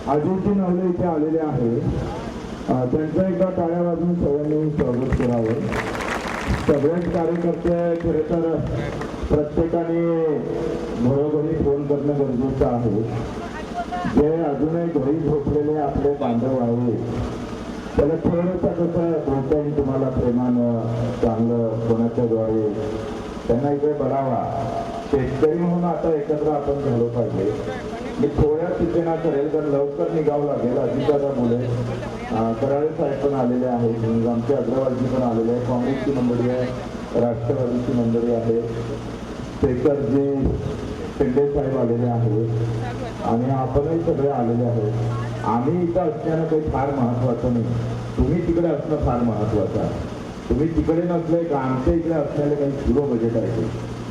अजयजी नवले इथे आलेले आहे, त्यांचं एकदा टाळ्या वाजून सगळ्यांनी स्वागत करावं. सगळेच कार्यकर्ते खरे तर प्रत्येकाने घरोघरी फोन करणं गरजेचं आहे. जे अजूनही घरी झोपलेले आपले बांधव आहे त्याला थोडंसं कसं बोलता तुम्हाला प्रेमानं चांगलं कोणाच्या द्वारे त्यांना इकडे बघावा. शेतकरी म्हणून आता एकत्र आपण झालो पाहिजे. मी थोड्या सूचना करेल कारण लवकर निघावं लागेल. अजितदादा बोले, कराळे साहेब पण आलेले आहेत, आमचे अग्रवालजी पण आलेले आहे, काँग्रेसची मंडळी आहे, राष्ट्रवादीची मंडळी आहे, शेखरजी शिंदे साहेब आलेले आहेत आणि आपणही सगळे आलेले आहेत. आम्ही इथं असण्यानं काही फार महत्वाचं नाही, तुम्ही तिकडे असणं फार महत्वाचं आहे. तुम्ही तिकडे नसले का आमच्या इकडे असण्याला काही झिरो बजेट आहे,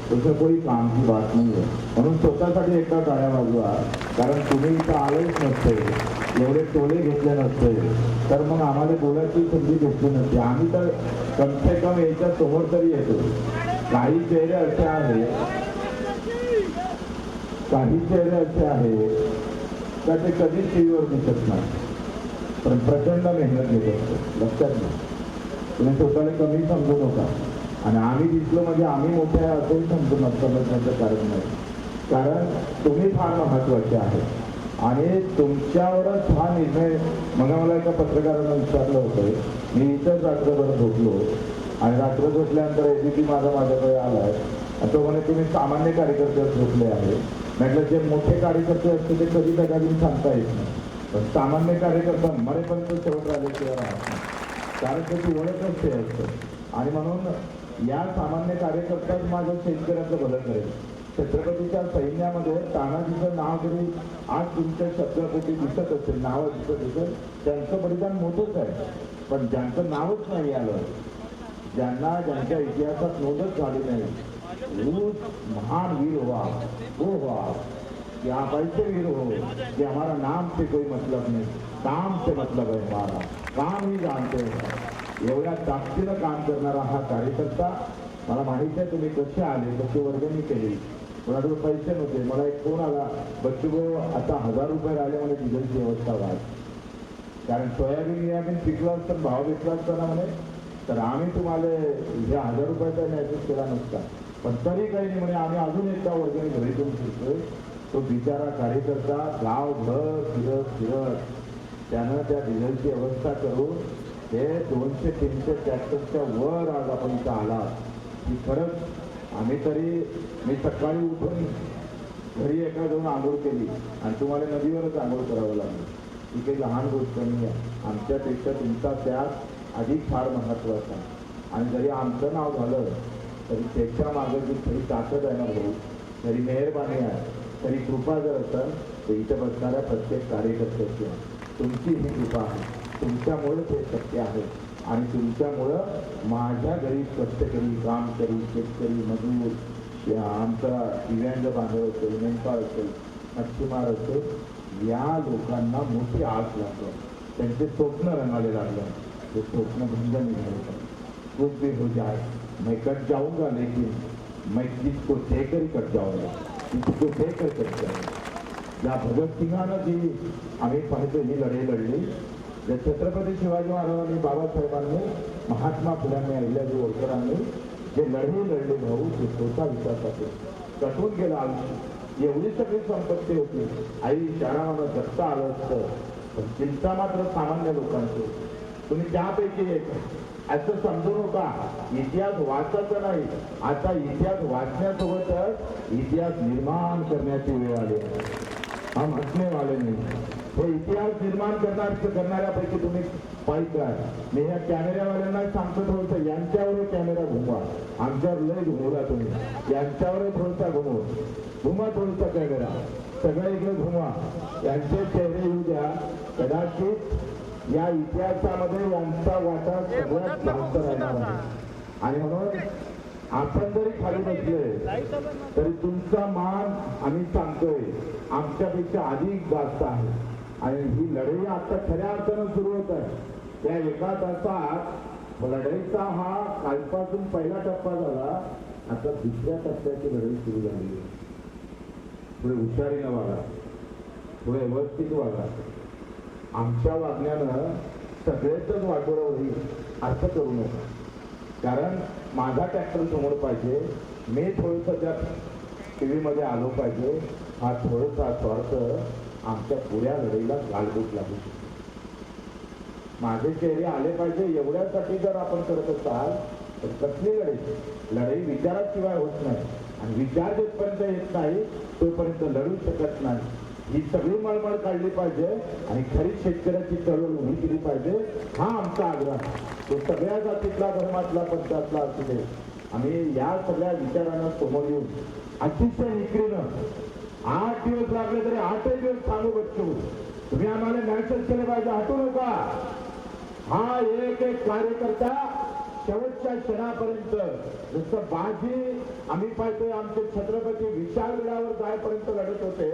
तसं कोणी कामची बात नाही आहे. म्हणून स्वतःसाठी एकदा टाळ्या वाजवा, कारण तुम्ही इथं आलेच नसते, एवढे टोले घेतले नसते तर मग आम्हाला बोलायची संधी भेटली नसते. आम्ही तर कम से कम याच्या समोर तरी येतो. काही चेहरे असे आहेत, काही चेहरे असे आहेत का ते कधीच टीव्हीवर दिसत नाही पण प्रचंड मेहनत घेत असतो. लक्षात घ्या, तुम्ही स्वतःला कमी समजू नका. आणि आम्ही दिसलो म्हणजे आम्ही मोठे आहे असंही समजून समजण्याचं कारण नाही, कारण तुम्ही फार महत्वाचे आहे आणि तुमच्यावरच हा निर्णय. मग मला एका पत्रकारांना विचारलं होतं, मी इथंच रात्रभर झोपलो आणि रात्र झोपल्यानंतर एबीपी माझ्याकडे आलाय आणि तो म्हणे तुम्ही सामान्य कार्यकर्ते झोपले आहे. म्हटलं जे मोठे कार्यकर्ते असते ते कधी कधी सांगता येत नाही, पण सामान्य कार्यकर्ता मरेपर्यंत शेवट राहिल्याशिवाय राहत नाही, कारण त्याची ओळखच ते असतं. आणि म्हणून या सामान्य कार्यकर्त्याच माझं शेतकऱ्यांचं भलं करेल. छत्रपतीच्या सैन्यामध्ये तानाजीचं नाव जरी आज तुमच्या शब्दपोटी दिसत असेल, नाव दिसत असेल, त्यांचं बलिदान मोठंच आहे. पण ज्यांचं नावच नाही आलं, ज्यांच्या इतिहासात नोंदच झाली नाही, महान वीर हुआ वो हुआ कि आप ऐसे वीर हो कि हमारा नाम से कोई मतलब नहीं, काम से मतलब है, हमारा काम ही जानते हैं. एवढ्या ताकदीनं काम करणारा हा कार्यकर्ता. मला माहिती आहे तुम्ही कसे आले, कशी वर्गणी केली, कोणाकडे पैसे नव्हते. मला एक फोन आला, बच्चू आता 1000 रुपये राहिले म्हणे डिझेलची व्यवस्था व्हा, कारण सोयाबीन पिकलं असतं, भाव विकला असताना म्हणे तर आम्ही तुम्हाला हे 1000 रुपयाचा मॅसेज केला नसता. पण तरी काही नाही म्हणे, आम्ही अजून एकदा वर्गणी घरीतून फिरतोय. तो बिचारा कार्यकर्ता गावभर फिरत त्यानं त्या डिझेलची व्यवस्था करून ते 200-300 ट्रॅक्टरच्या वर आज आपण इथं आला. की खरंच आम्ही तरी, मी सकाळी उठून घरी एका जाऊन आंघोळ केली आणि तुम्हाला नदीवरच आंघोळ करावं लागलं. ही काही लहान गोष्ट नाही आहे. आमच्यापेक्षा तुमचा त्याग अधिक फार महत्वाचा आहे. आणि जरी आमचं नाव झालं तरी त्याच्या मागे जी खरी ताकद आहे ना भाऊ, तरी मेहरबानी आहे, तरी कृपा जर असेल तर इथं बसणाऱ्या प्रत्येक कार्यकर्त्याची आहे. तुमची ही कृपा आहे, तुमच्यामुळे ते शक्य आहे. आणि तुमच्यामुळं माझ्या गरीब कष्टकरी, कामकरी, शेतकरी, मजूर, आमचा दिव्यांग बांधव असेल, मेंढपाळ असेल, मच्छीमार असेल, या लोकांना मोठी आस लागलं. त्यांचे स्वप्न रंगाले लागलं. ते स्वप्न भंग निघाले. कुछ भी हो जाए मैं कट जाऊंगा, लेकिन मैं किसको देकर ही कट जाऊंगा, किसको देकर कट जाऊंगा. ज्या भगतसिंगानं जी आम्ही पाहतो ही लढाई लढली, ज्या छत्रपती शिवाजी महाराजांनी, बाबासाहेबांनी, महात्मा फुल्यांनी, अहिल्यादेवी होळकरांनी जे लढाई लढली भाऊ, ते स्वतः विचारतात कटून गेलं आयुष्य. एवढी सगळी संपत्ती होती, आई शाळांना जगता आलं असतं, पण चिंता मात्र सामान्य लोकांची. तुम्ही त्यापैकी एक असं समजू नका. इतिहास वाचायचा नाही, आता इतिहास वाचण्यासोबतच इतिहास निर्माण करण्याची वेळ आली. हम हसने वाले नाही, हे इतिहास निर्माण करणाऱ्यापैकी तुम्ही पाहिजे आहे. मी ह्या कॅमेऱ्यावाल्यांना सांगतो थोडंसं यांच्यावर कॅमेरा घुमवा, आमच्यावर लय घुमवला तुम्ही, यांच्यावर थोडसा घुमा थोडसा कॅमेरा, सगळ्या इकडे घुमवा, यांचे चेहरे येऊ द्या. कदाचित या इतिहासामध्ये यांचा वाटा सगळ्यात जास्त राहणार आहे. आणि म्हणून आपण जरी खाली बसले तरी तुमचा मान आम्ही सांगतोय आमच्यापेक्षा अधिक जास्त आहे. आणि ही लढाई आता खऱ्या अर्थानं सुरू होत आहे. त्या एका तासात लढाईचा हा कालपासून पहिला टप्पा झाला, आता दुसऱ्या टप्प्याची लढाई सुरू झाली. थोडे हुशारीनं वागा, थोडे व्यवस्थित वागा. आमच्या वागण्यानं सगळेच वाटोळं होईल असं करू नका. कारण माझा ट्रॅक्टर समोर पाहिजे, मी थोडंसं त्या टीव्ही मध्ये आलो पाहिजे, हा थोडासा स्वार्थ आमच्या पुऱ्या लढाईला गालबोट लागू शकतो. माझे चेहरे आले पाहिजे एवढ्यासाठी जर आपण करत असाल तर कसली लढाई विचाराशिवाय होत नाही. आणि विचार जोपर्यंत येत नाही तोपर्यंत लढू शकत नाही. ही सगळी मळमळ काढली पाहिजे आणि खरी शेतकऱ्याची चळवळ उभी केली पाहिजे, हा आमचा आग्रह. तो सगळ्या जातीतला, धर्मातला, पंथातला असू दे. आम्ही या सगळ्या विचारांना समोर येऊन अतिशय निकरीनं 8 दिवस लागले तरी 8 दिवस सांगू बच्चू, तुम्ही आम्हाला मॅसेज केले पाहिजे, हटू नका. हा एक एक कार्यकर्ता शेवटच्या क्षणापर्यंत, जसं बाजी आम्ही पाहतोय आमचे छत्रपती विशाळगडावर जायपर्यंत लढत होते,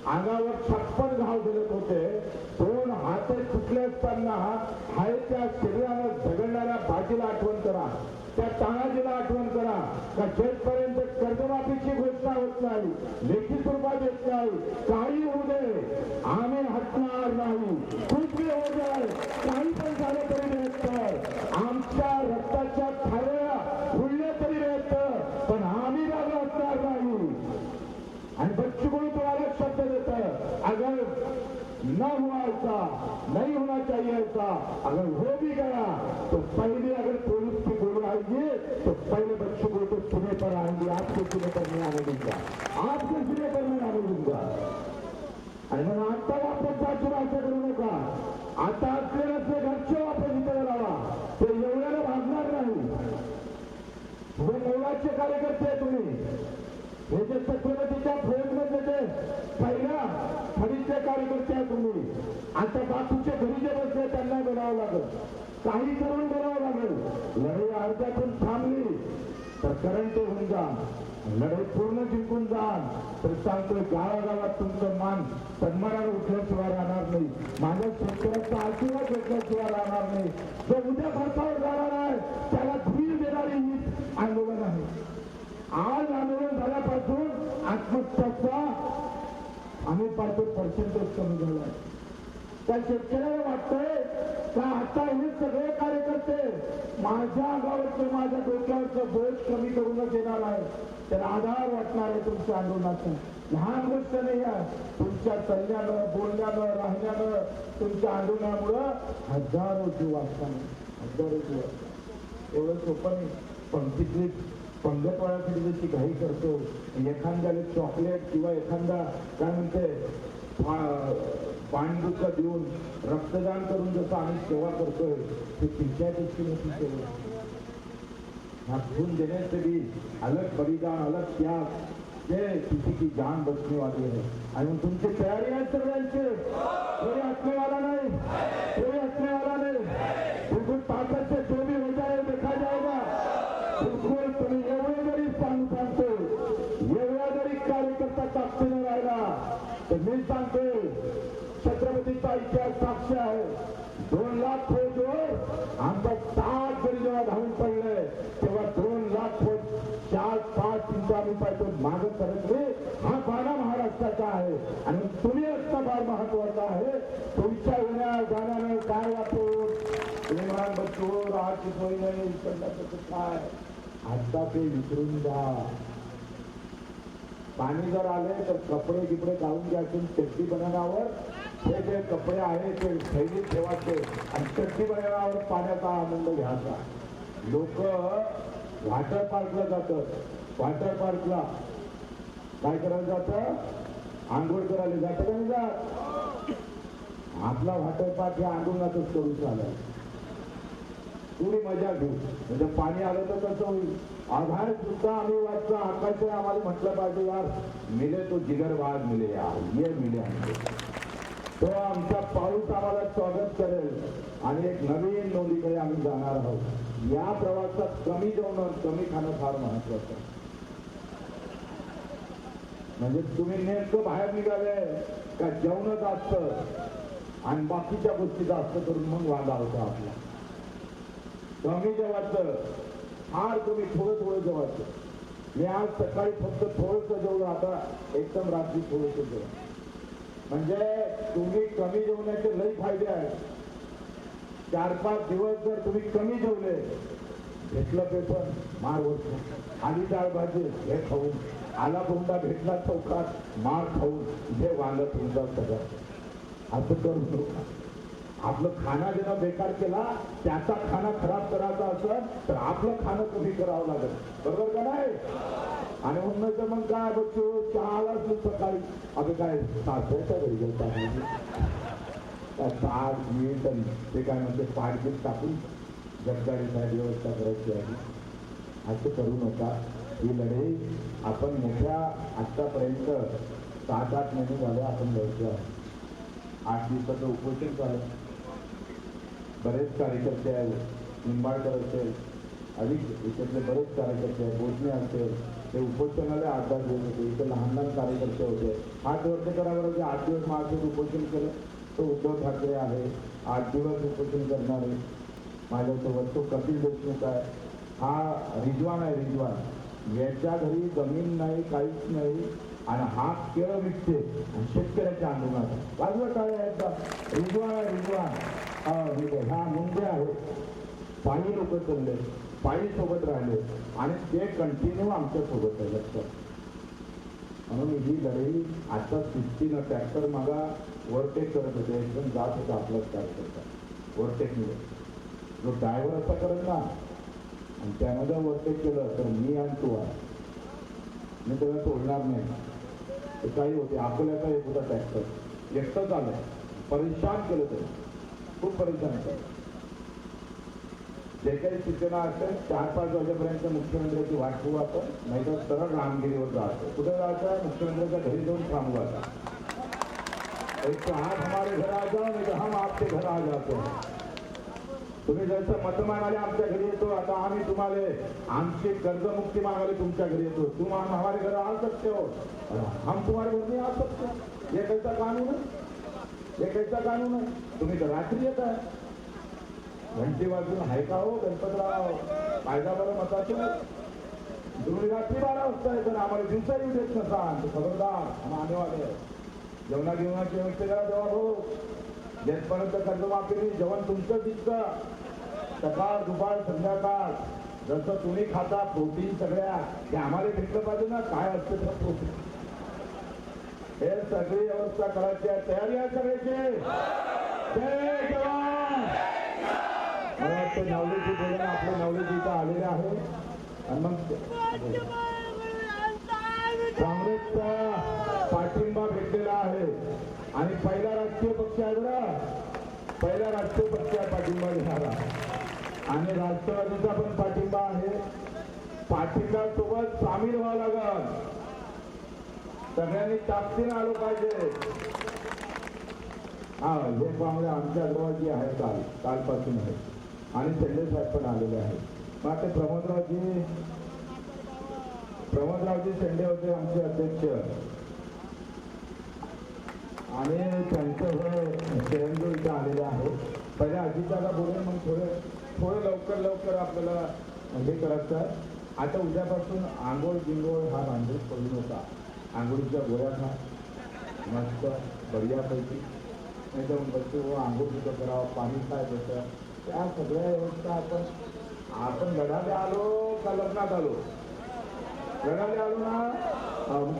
अंगावर 56 घाव झेलत होते, 2 हात तुटले असताना हाय त्या शरीरानं झगडणाऱ्या बाजीला आठवण करा, त्या तानाजीला आठवण करा. का जेथपर्यंत कर्जमाफीची घोषणा होत नाही, लेखी स्वरूपात येत नाही, काही होऊ दे, आम्ही हटणार नाही. कुछ भी हो जाए, काही पण झालं तरी बेहतर, आमच्या रक्ताच्या थाळ्या फुलल्या तरी बेहतर, पण आम्ही मागे हटणार नाही. आणि बच्चू कडू तुम्हाला शब्द देत, अगर न हुआ ऐसा, नहीं होना चाहिए ऐसा, अगर हो भी गया तो पहले अगर पुलिस की गोली आएगी तो पहले बच्चों को तो सिरे पर आएंगे, आपके सिरे पर नहीं आने दूंगा, आपके सिरे पर नहीं आने दूंगा. आणि मग आता वापस जायची भाषा करू नका. आता असलेलं ते घरचे वापस इथे लावा, ते एवढ्याला भागणार नाही. तुम्ही नवराचे कार्यकर्ते आहे, तुम्ही हे जे छत्रपतीच्या फौजमध्ये जे पहिल्या फडीचे कार्यकर्ते आहे तुम्ही. आता बापूच्या घरी जे बसले त्यांना बोलावं लागेल, काही करून बोलावं लागेल. लढाई अर्ध्यातून थांबली तर करंट होऊन जा, लढाई पूर्ण जिंकून जा तर सांगतोय गावागावात तुमचं मान सन्मानाने उठल्याशिवाय राहणार नाही, माझ्या शेतकऱ्याचा आशीर्वाद घेतल्याशिवाय राहणार नाही. जो उद्या भारतावर जाणार आहे त्याला धीर देणारी ही आंदोलन आहे. आज आंदोलन झाल्यापासून आत्महत्याचा आम्ही पाहतो पर्सेंटेज कमी झालाय. त्या शेतकऱ्याला वाटतंय का आता हे सगळे कार्यकर्ते माझ्या अंगावरचं, माझ्या डोक्यावरचं बोज कमी करूनच येणार आहे, त्याला आधार वाटणार आहे तुमच्या आंदोलनाचा. लहान गोष्ट नाही आहे. तुमच्या चालण्यानं, बोलण्यानं, राहण्यानं, तुमच्या आंदोलनामुळं हजारो जीव वाचताना, हजारो जीव वाचतात. एवढं सोपं नाही. पंक्तीतली पंगतवाळासाठी जशी घाई करतो, एखाद्याला चॉकलेट किंवा एखादा काय म्हणते पाणबुक्का देऊन रक्तदान करून जसं आम्ही सेवा करतोय, ते तिच्यापेक्षा मोठी सेवा. ह्या खून देने से भी अलग बलिदान, अलग त्याग, ते किसी की जान बचने वाली है. आणि मग तुमची तयारी आहे सगळ्यांची, कोणी हटने वाला नाही, कोणी हटने वाला नाही. बिलकुल ताकद से जो भी हो जाए देखा जाएगा. बिलकुल तुम्ही एवढे जरी सांगतो, एवढा जरी कार्यकर्ता ताकदीने राहिला तर मी सांगतोय छत्रपतीचा इतिहास साक्ष आहे. 2 लाख फौजवर आमचा 7 जरी जेव्हा धावून पडले तेव्हा 2 लाख फौज 4-5 इंच आम्ही पाहतो मागे सरकले. हा बाणा महाराष्ट्राचा आहे आणि तुम्ही असणं फार महत्वाचा आहे. तुमच्या येण्या जाण्यानं काय वाटतो निर्माण बच्चो राहायची सोय नाही, काय आता ते विसरून जा. पाणी जर आले तर कपडे गिपडे काढून घ्यायचे, चड्डी बनवण्यावर हे जे कपडे आहेत ते थैलीत ठेवायचे आणि चड्डी बनवण्यावर पाण्याचा आनंद घ्यायचा. लोक वॉटर पार्कला जातात, वॉटर पार्कला काय करायला जातं, आंघोळ करायला जातं का नाही जात. आपला वॉटर पार्क हे आंदोलनातच करून चालय. थोडी मजा घेऊ, म्हणजे पाणी आलं तर कसं होईल. आधार सुद्धा आम्ही वाचतो, आकाश आम्हाला म्हटलं पाहिजे यार मिले तो जिगरबाज मिले यार, ये मिले आमचे. तो आमचा पाऊस आम्हाला स्वागत करेल आणि एक नवीन नोंदीकडे आम्ही जाणार आहोत. या प्रवासात कमी जेवण, कमी खाणं फार महत्वाचं आहे. म्हणजे तुम्ही नेमकं बाहेर निघाले का जेवणच असतं आणि बाकीच्या गोष्टी जास्त करून मग वादा होता आपला. कमी जेवायचं, फार कमी, थोडं जेवायचं. मी आज सकाळी फक्त थोडंसं जेवलं, आता एकदम रात्री थोडंसं जेवण. म्हणजे तुम्ही कमी जेवण्याचे लई फायदे आहेत. 4-5 दिवस जर तुम्ही कमी जेवले, घेतलं पेपर मार वरतो, आली डाळ भाजी हे खाऊन, आला बोंडा भेटला चौकात मार खाऊन हे वांग तुमचा सगळं. असं करू नका. आपलं खाना जेव्हा बेकार केला, त्याचा खाना खराब करायचा असेल तर आपलं खाणं कमी करावं लागेल. बरोबर का नाही? आणि म्हणून मग काय बघतो चहाला सकाळी अगं काय सासऱ्याच्या घरी गेलता ताट मीठ ते काय म्हणते पाठगीत टाकून जगदाडीसाठी व्यवस्था करायची आहे. असं करू नका. ही लढाई आपण मोठ्या आतापर्यंत 7-8 महिने झाले आपण लढतो. 8 दिवसाचं उपोषण झालं. बरेच कार्यकर्ते आहेत, निंबाळकर असेल, अधिक याच्यातले बरेच कार्यकर्ते आहेत, बोचणे असेल, ते उपोषणाला 8-10 दिवस होते. इथे लहान लहान कार्यकर्ते होते. हात वरती करावर 8 दिवस माझं उपोषण केलं. तो उद्धव ठाकरे आहे, 8 दिवस उपोषण करणारे माझ्यासोबत. तो कपिल देशमुख आहे. हा रिजवान आहे. रिजवान याच्या घरी जमीन नाही, काहीच नाही, आणि हा केळं विकते आणि शेतकऱ्याच्या आंदोलनात बाजूला काय आहे. रिजवान आहे. रिजवान हा मुंडे आहे. पायी लोक चालले, पायी सोबत राहिले आणि ते कंटिन्यू आमच्या सोबत आहे. लक्षात. म्हणून ही लढाई आता सिस्टीनं ट्रॅक्टर मागा ओव्हरटेक करत होते. एकदम जात होता आपलाच कार्यकर्ता ओव्हरटेकमुळे. जो ड्रायव्हर असा करत ना आणि त्यामध्ये ओव्हरटेक केलं तर मी आणि तू आहे, मी त्याला सोडणार नाही. ते काही होते. अकोल्याचा एक होता ट्रॅक्टर, एकटंच आलं, परेशान केलं तरी, खूप परेशान केलं. जे काही सूचना असेल 4-5 वाजेपर्यंत मुख्यमंत्र्याची वाट पाहू आपण, नाही तर सरळ रामगिरीवर जायचं. कुठे जायचं? मुख्यमंत्र्याच्या घरी जाऊन थांबू. आता एक तो आप हमारे घर आ जाओ, नाही तर हम आपके घर आ जाते हैं. तुम्ही जसं मत मागायला आमच्या घरी येतो, आता आम्ही तुम्हाला आमची कर्जमुक्ती मागायला तुमच्या घरी येतो. तुम हमारे घर आ सकते हो, हम तुम्हारे घर नहीं आ सकते. ये कैसा कानून है? ये कैसा कानून है? तुम्ही तर रात्री येत आहे. घंटी वाजून हाय का हो गणपतराव? कायदा बरं मताचे तुम्ही रात्री 12 वाजता येतं, आम्हाला दिवसा येऊ देत नसा. खबरदार आम्ही वाले जेवणाची व्यवस्था करा. देवा भाऊ जेथपर्यंत कर्जमाफी नाही, जेवण तुमचं दिसतं. सकाळ दुपार संध्याकाळ जसं तुम्ही खाता प्रोटीन सगळ्या हे आम्हाला भेटलं पाहिजे ना. काय असते तर प्रोटीन हे सगळी व्यवस्था करायची आहे. तयारी आहे सगळ्याची. जय जवान. मला वाटतं नवलेची बोलून आपल्या नवलेची इथं आलेले आहे. आणि मग काँग्रेसचा पाठिंबा भेटलेला आहे आणि पहिला राष्ट्रीय पक्ष आहे बरं, पहिला राष्ट्रीय पक्ष पाठिंबा देणारा आणि राष्ट्रवादीचा पण पाठिंबा आहे. पाठिंब्यासोबत सामील व्हावं लागल. सगळ्यांनी ताकदीने आलो पाहिजे. हा हे काँग्रेस आमच्या अग्रवाजी आहे, कालपासून आहे आणि शेंडे साहेब पण आलेले आहेत. मग ते प्रमोदरावजी शेंडे होते आमचे अध्यक्ष आणि त्यांचं हे चिरंजीव इथे आलेले आहेत. पहिले अजितदादा बोलून मग थोडं लवकर आपल्याला हे करायचं. आता उद्यापासून आंघोळ गिंगोळ हा भांडून पडून होता. आंघोळीच्या गोळ्या खा मस्त बढियापैकी, नाही तर बसतो आंघोळ तिथं करावं, पाणी काय बसतं, त्या सगळ्या व्यवस्था आपण लढायला आलो का लग्नात आलो? लढायला आलो ना,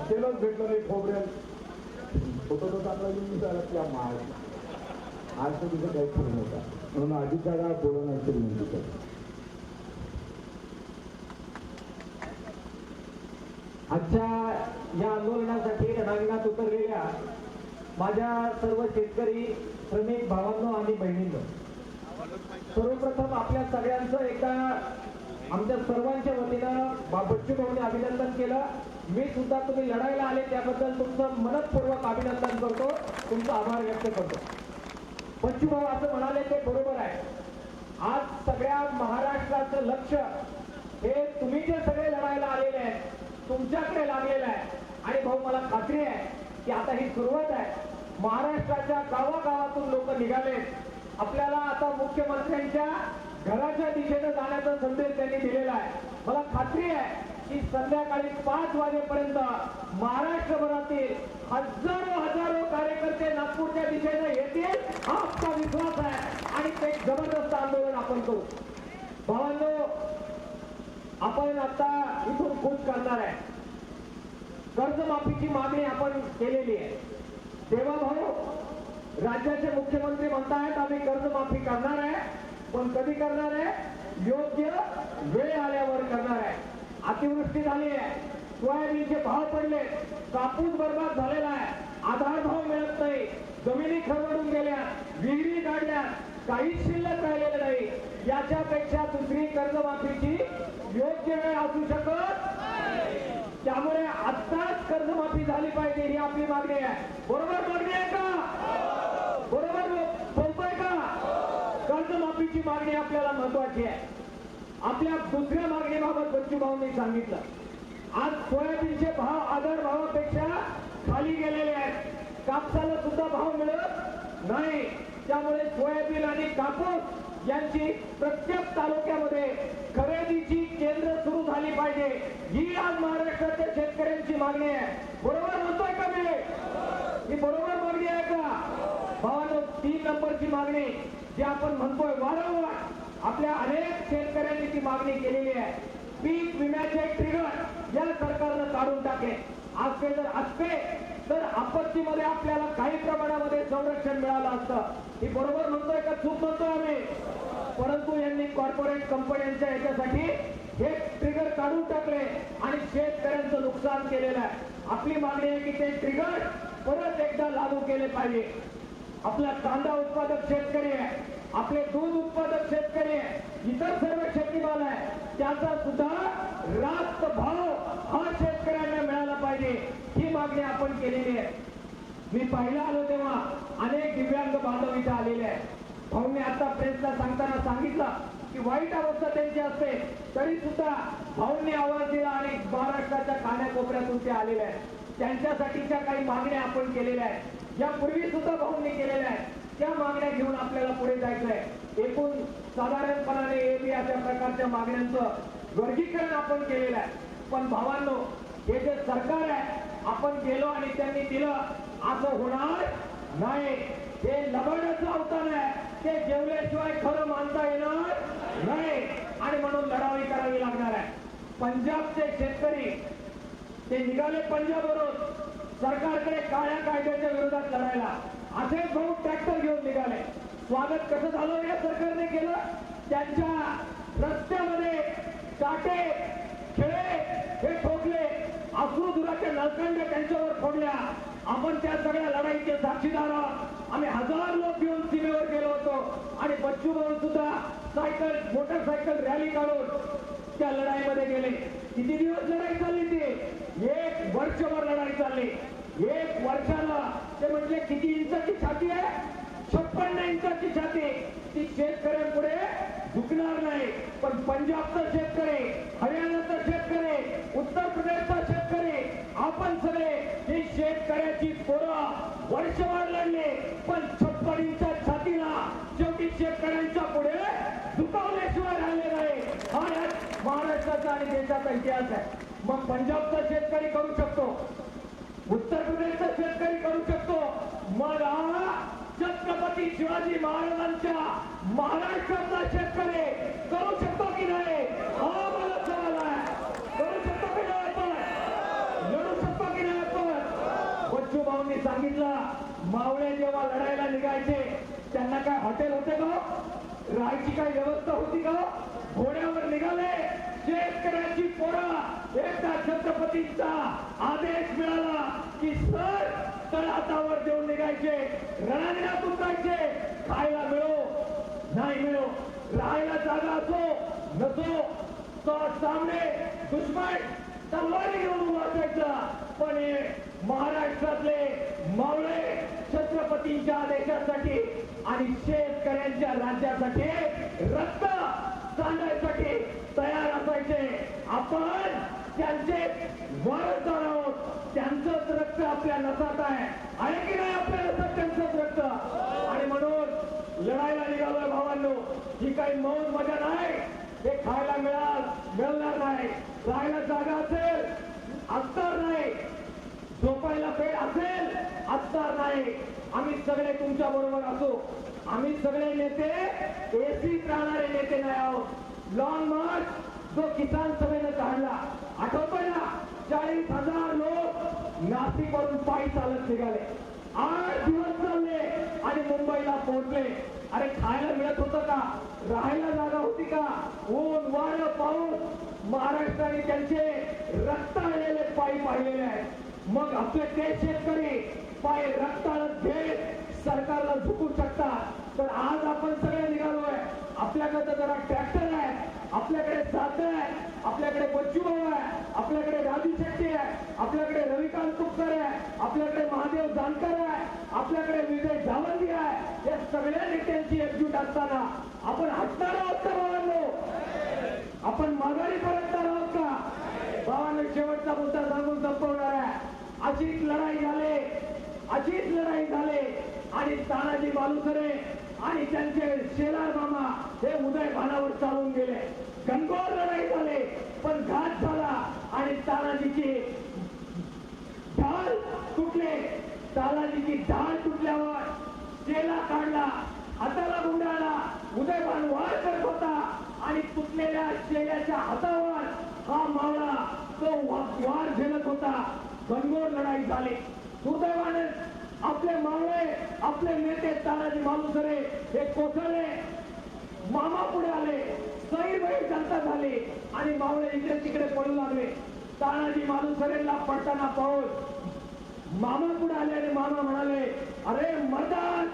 केलंच भेटलं नाही खोबरेल फोटो तो चांगला येऊन झाला की माळ आज तर तिथं काही करू नव्हता. म्हणून आधीच्या काळात बोलवण्याची विनंती करतो. आजच्या या आंदोलनासाठी रणांगणात उतरलेल्या माझ्या सर्व शेतकरी श्रमिक भावांनो आणि बहिणींनो, सर्वप्रथम आपल्या सगळ्यांचं एकदा आमच्या सर्वांच्या वतीनं बच्चू भाऊने अभिनंदन केलं. मी सुद्धा तुम्ही लढायला आले त्याबद्दल तुमचं मनपूर्वक अभिनंदन करतो, तुमचा आभार व्यक्त करतो. बच्चू भाऊ असं म्हणाले ते बरोबर आहे. आज सगळ्या महाराष्ट्राचं लक्ष हे तुम्ही जे सगळे लढायला आलेले आहेत तुमच्याकडे लागलेलं आहे. आणि भाऊ मला खात्री आहे की आता ही सुरुवात आहे. महाराष्ट्राच्या गावागावातून लोक निघाले. आपल्याला आता मुख्यमंत्र्यांच्या घराच्या दिशेने जाण्याचा संदेश त्यांनी दिलेला आहे. मला खात्री आहे की संध्याकाळी 5 वाजेपर्यंत महाराष्ट्रभरातील हजारो कार्यकर्ते नागपूरच्या दिशेने येतील हा आमचा विश्वास आहे आणि ते जबरदस्त आंदोलन आपण करू. भावांनो, आपण आता इथून कूच करणार आहे. कर्जमाफीची मागणी आपण केलेली आहे. देवाभाऊ, राज्याचे मुख्यमंत्री म्हणतायत आम्ही कर्जमाफी करणार आहे, पण कधी करणार आहे? योग्य वेळ आल्यावर करणार आहे. अतिवृष्टी झाली आहे, सोयाबीनचे भाव पडले, कापूस बर्बाद झालेला आहे, आधार भाव मिळत नाही, जमिनी खरवडून गेल्या, विहिरी काढल्या, काहीच शिल्लक राहिलेलं नाही. याच्यापेक्षा दुसरी कर्जमाफीची योग्य वेळ असू शकत. त्यामुळे आत्ताच कर्जमाफी झाली पाहिजे ही आपली मागणी आहे. बरोबर मागणी आहे का? बरोबर बोलतोय का? कर्जमाफीची मागणी आपल्याला महत्वाची आहे. आपल्या दुसऱ्या मागणीबाबत बच्चू भाऊंनी सांगितलं. आज सोयाबीनचे भाव आधार भावापेक्षा खाली गेलेले आहेत. कापसाला सुद्धा भाव मिळत नाही. त्यामुळे सोयाबीन आणि कापूस यांची प्रत्येक तालुक्यामध्ये खरेदीची केंद्र सुरू झाली पाहिजे ही आज महाराष्ट्राच्या शेतकऱ्यांची मागणी आहे. बरोबर म्हणतोय का मी? ही बरोबर मागणी आहे का? भावांनो, 3 नंबरची मागणी जी आपण म्हणतोय वारंवार, आपल्या अनेक शेतकऱ्यांनी ती मागणी केलेली आहे. पीक विम्याचे ट्रिगर या सरकारनं काढून टाकले. आज जर असते तर आपत्तीमध्ये आपल्याला काही प्रमाणामध्ये संरक्षण मिळालं असतं. ही बरोबर म्हणतोय का चूक म्हणतोय आम्ही? परंतु यांनी कॉर्पोरेट कंपन्यांच्या याच्यासाठी हे ट्रिगर काढून टाकले आणि शेतकऱ्यांचं नुकसान केलेलं आहे. आपली मागणी आहे की ते ट्रिगर परत एकदा लागू केले पाहिजे. आपला कांदा उत्पादक शेतकरी आहे, आपले दूध उत्पादक शेतकरी आहे, इतर सर्व शेतीमाल आहे, त्याचा सुद्धा रास्त भाव हा शेतकऱ्यांना मिळाला पाहिजे ही मागणी आपण केलेली आहे. मी पहिला आलो तेव्हा अनेक दिव्यांग बांधव इथे आलेले आहेत. भाऊंनी आता प्रेसला सांगताना सांगितलं की वाईट अवस्था त्यांची असते, तरी सुद्धा भाऊंनी आवाज दिला आणि महाराष्ट्राच्या कानाकोपऱ्यातून ते आलेले आहेत. त्यांच्यासाठीच्या काही मागण्या आपण केलेल्या आहेत, यापूर्वी सुद्धा भाऊंनी केलेल्या आहेत. त्या मागण्या घेऊन आपल्याला पुढे जायचं आहे. एकूण साधारणपणाने एबी अशा प्रकारच्या मागण्यांचं वर्गीकरण आपण केलेलं आहे. पण भावांनो, हे जे सरकार आहे, आपण गेलो आणि त्यांनी दिलं असं होणार नाही. हे लबाडाचं अवतार आहे, ते जेवल्याशिवाय खरं मानता येणार नाही आणि म्हणून लढाई करावी लागणार आहे. पंजाबचे शेतकरी ते निघाले पंजाबवरून सरकारकडे काळ्या कायद्याच्या विरोधात लढायला. असेच भाऊ ट्रॅक्टर घेऊन निघाले. स्वागत कसं झालं या सरकारने केलं? त्यांच्या रस्त्यामध्ये काटे खिळे हे ठोकले, अश्रुधुराच्या नळकंड्या त्यांच्यावर फोडल्या. आपण त्या सगळ्या लढाईचे साक्षीदार आहोत. आम्ही 1000 लोक घेऊन सीमेवर गेलो होतो आणि बच्चू भाऊ सुद्धा मोटरसायकल रॅली काढून त्या लढाईमध्ये गेले. किती दिवस लढाई चालली ती? 1 वर्षभर लढाई चालली. 1 वर्षाला ते म्हणजे किती इंचाची छाती आहे? 56 इंचाची छाती. ती शेतकऱ्यांपुढे झुकणार नाही. पण पंजाबचा शेतकरी, हरियाणाचा शेतकरी, उत्तर प्रदेशचा शेतकरी, आपण सगळे ही शेतकऱ्याची पोरं वर्षभर लढले, पण 56 इंचा छातीला शेवटी शेतकऱ्यांच्या पुढे झुकवल्याशिवाय राहिले नाही. हा या महाराष्ट्राचा आणि देशाचा इतिहास आहे. मग पंजाबचा शेतकरी करू शकतो, उत्तर प्रदेशचा शेतकरी करू शकतो, मग हा छत्रपती शिवाजी महाराजांच्या महाराष्ट्रातला शेतकरी करू शकतो की नाही? हा मला सवाल आहे. करू शकतो की नाही? आपण लढू शकतो की नाही? आपण बच्चू भाऊंनी सांगितलं, मावळे जेव्हा लढायला निघायचे त्यांना काय हॉटेल होते का? राहायची काय व्यवस्था होती का? घोड्यावर निघाले शेतकऱ्याची पोरं. एकदा छत्रपतींचा आदेश मिळाला की सर तळहातावर देऊन निघायचे, रणांगणात उतरायचे. खायला मिळो नाही मिळो, राहायला जागा असो नसो, तर सामने दुश्मन तलवारी घेऊन उभा असायचा. पण हे महाराष्ट्रातले मावळे छत्रपतींच्या आदेशासाठी आणि शेतकऱ्यांच्या राज्यासाठी रक्त सांडण्यासाठी तयार असायचे. आपण त्यांचे वारसदार आहोत. त्यांचंच रक्त आपल्या नसात आहे की नाही? आपल्या नसात त्यांचंच रक्त. आणि म्हणून लढायला निघालोय भावांनो. ही काही मौज मजा नाही, हे खायला मिळणार नाही. राहायला जागा असेल असणार नाही, झोपायला बेड असेल असणार नाही. आम्ही सगळे तुमच्या बरोबर असू. आम्ही सगळे नेते एसीत राहणारे नेते नाही आहोत. लॉंग मार्च जो किसान सभेनं काढला आठवतोय ना, 40,000 लोक नाशिक वरून पायी चालत निघाले. 8 दिवस चालले आणि मुंबईला पोहोचले. अरे खायला मिळत होतं का? राहायला जागा होती का? ऊन वारं पाऊस महाराष्ट्राने त्यांचे रक्ताळलेले पायी पाहिलेले आहेत. मग आपले ते शेतकरी पाय रक्ताळत घेत सरकारला झुकू शकतात. तर आज आपण सगळे निघालोय. आपल्याकडे जरा ट्रॅक्टर आहे, आपल्याकडे साधन आहे, आपल्याकडे बच्चूभाऊ आहे, आपल्याकडे राजू शेट्टी आहे, आपल्याकडे रविकांत तुपकर आहे, आपल्याकडे महादेव जानकर आहे, आपल्याकडे विजय जावंदी आहे. या सगळ्या नेत्यांची एकजूट असताना आपण हटणार आहोत का भावांनो? आपण माघारी परतणार आहोत का? भावांनो, शेवटचा मुद्दा सांगून संपवणार आहे. अशीच लढाई झाली आणि तानाजी मालुसरे आणि त्यांचे शेलार मामा हे उदयभानावर चालून गेले. घनघोर लढाई झाली, पण घात झाला आणि तानाजीची ढाल तुटले. तानाजीची ढाल तुटल्यावर शेला काढला, हाताला गुंडाळला. उदयभान वार करत होता आणि तुटलेल्या शेल्याच्या हातावर हा मावळा तो वार झेलत होता. घनघोर लढाई झाली. दुर्दैवाने आपले मावळे, आपले नेते तानाजी मालुसरे हे कोसळले. मामा पुढे आले, सईबाई जनता झाली आणि मावळे इकडे तिकडे पडू लागले. तानाजी मालुसरेला पडताना पाहून मामा पुढे आले आणि मामा म्हणाले, अरे मर्दान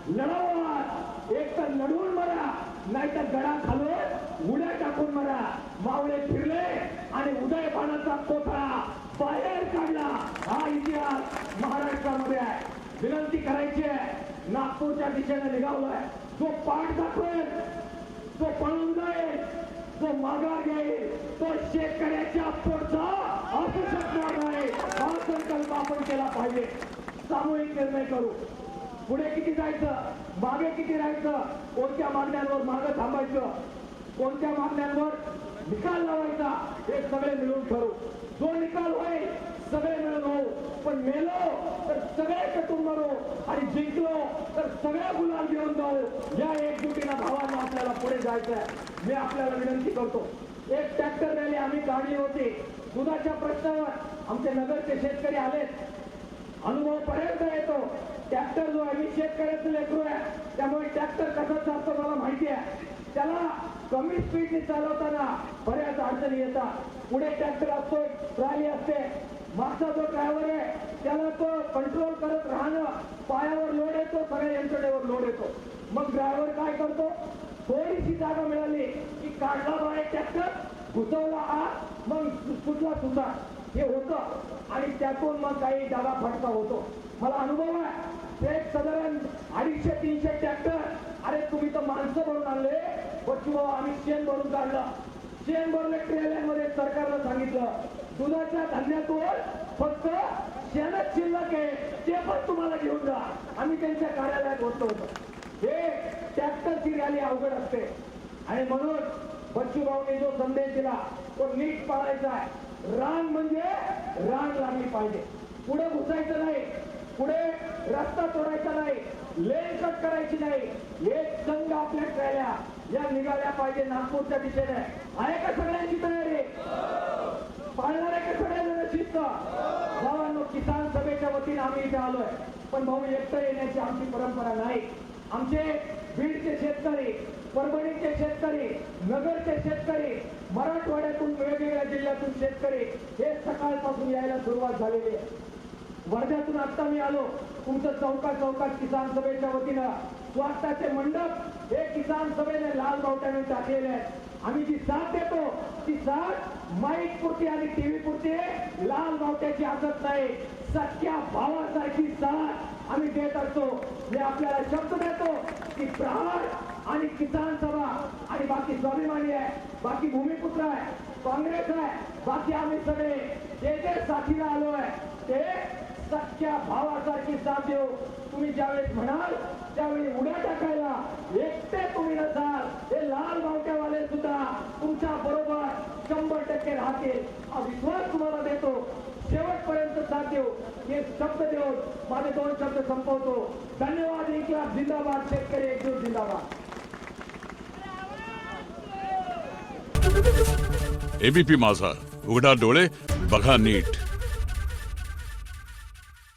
लढावात, एक तर लढून मरा, नाही तर गडा खालून उड्या टाकून मरा. मावळे फिरले आणि उदयभानाचा कोथळा बाहेर काढला. हा इतिहास महाराष्ट्रामध्ये आहे. विनंती करायची आहे, नागपूरच्या दिशेने निघालोय. जो पाठ दाखवेल, तो पळून जाईल, जो माघार घेईल, तो शेतकऱ्याच्या पोटचा असू शकणार नाही. हा संकल्प आपण केला पाहिजे. सामूहिक निर्णय करू. पुढे किती जायचं, मागे किती राहायचं, कोणत्या मागण्यांवर मागे थांबायचं, कोणत्या मागण्यांवर निकाल लावायचा, हे सगळे मिळून ठरवू. जो निकाल होईल सगळे मिळून होऊ. पण मेलो तर सगळे कटून मरू आणि जिंकलो तर सगळे गुलाल घेऊन जाऊ. या एकजुटीनं भावांना आपल्याला पुढे जायचं आहे. मी आपल्याला विनंती करतो, एक ट्रॅक्टर रॅली आम्ही काढली होती. दुधाच्या प्रश्नावर आमचे नगरचे शेतकरी आलेत. अनुभव पर्यंत येतो. ट्रॅक्टर जो आहे, मी शेतकऱ्याचं लेकरू आहे, त्यामुळे ट्रॅक्टर कसं चालतो मला माहिती आहे. त्याला कमी स्पीडने चालवताना बऱ्याच अडचणी येतात. पुढे ट्रॅक्टर असतो, ट्रॉली असते, मागचा जो ड्रायव्हर आहे त्याला तो कंट्रोल करत राहणं, पायावर लोड येतो, सगळ्या यंत्रणेवर लोड येतो. मग ड्रायव्हर काय करतो, थोडीशी जागा मिळाली की काढला बाहेर ट्रॅक्टर, घुसवला आत, मग सुटला सुद्धा हे होतं आणि त्यातून मग काही जागा फटका होतो. मला अनुभव आहे. ते साधारण 250-300 ट्रॅक्टर, अरे तुम्ही तर माणसं भरून आणले, बच्चू आम्ही शेण भरून काढलं. शेण भरले ट्रेलरमध्ये. सरकारला सांगितलं दुधाच्या धान्यातून फक्त शेणच शिल्लक आहे, ते पण तुम्हाला घेऊन जा. आम्ही त्यांच्या कार्यालयात बसलो होतो. हे ट्रॅक्टरची रॅली अवघड असते आणि म्हणून बच्चू भाऊने जो संदेश दिला तो नीट पाळायचा आहे. रांग म्हणजे रांग लागली पाहिजे. पुढे घुसायचं नाही, पुढे रस्ता तोडायचा नाही, लेन कट करायची नाही. एक संघ आपल्या ट्रॅल्या या निघाल्या पाहिजे नागपूरच्या दिशेने. आहे का सगळ्यांची तयारी? पाळणार आहे का सगळ्यांना शिस्त? भावांनो, किसान सभेच्या वतीने आम्ही इथे आलोय, पण भाऊ एकटं येण्याची आमची परंपरा नाही. आमचे बीडचे शेतकरी, परभणीचे शेतकरी, नगरचे शेतकरी, मराठवाड्यातून वेगवेगळ्या जिल्ह्यातून शेतकरी हे सकाळपासून यायला सुरुवात झालेली आहे. वर्ध्यातून आता मी आलो. तुमचं चौकात किसान सभेच्या वतीनं स्वागताचे मंडप हे किसान सभेने लाल बावट्याने टाकलेले आहेत. आम्ही जी साथ देतो ती साथ माईक पुरती आणि टीव्ही पुरती लाल बावट्याची असत नाही. सख्या भावासारखी साथ आम्ही देत असतो. मी आपल्याला शब्द देतो की प्रहार आणि किसान सभा आणि बाकी स्वाभिमानी आहे, बाकी भूमिपुत्र आहे, काँग्रेस आहे, बाकी आम्ही सगळे जे जे साथीला आलोय ते सख्या भावासारखी साथ देऊ. तुम्ही ज्यावेळेस म्हणाल त्यावेळी उड्या टाकायला एकटे तुम्ही नसाल. हे लाल बावट्यावाले सुद्धा तुमच्या बरोबर 100% राहतील. एक शब्द देऊन माझे 2 शब्द संपवतो. धन्यवाद. इन्क्लाब जिंदाबाद. शेतकरी एकजूट जिंदाबाद. एबीपी माझा, उघडा डोळे बघा नीट.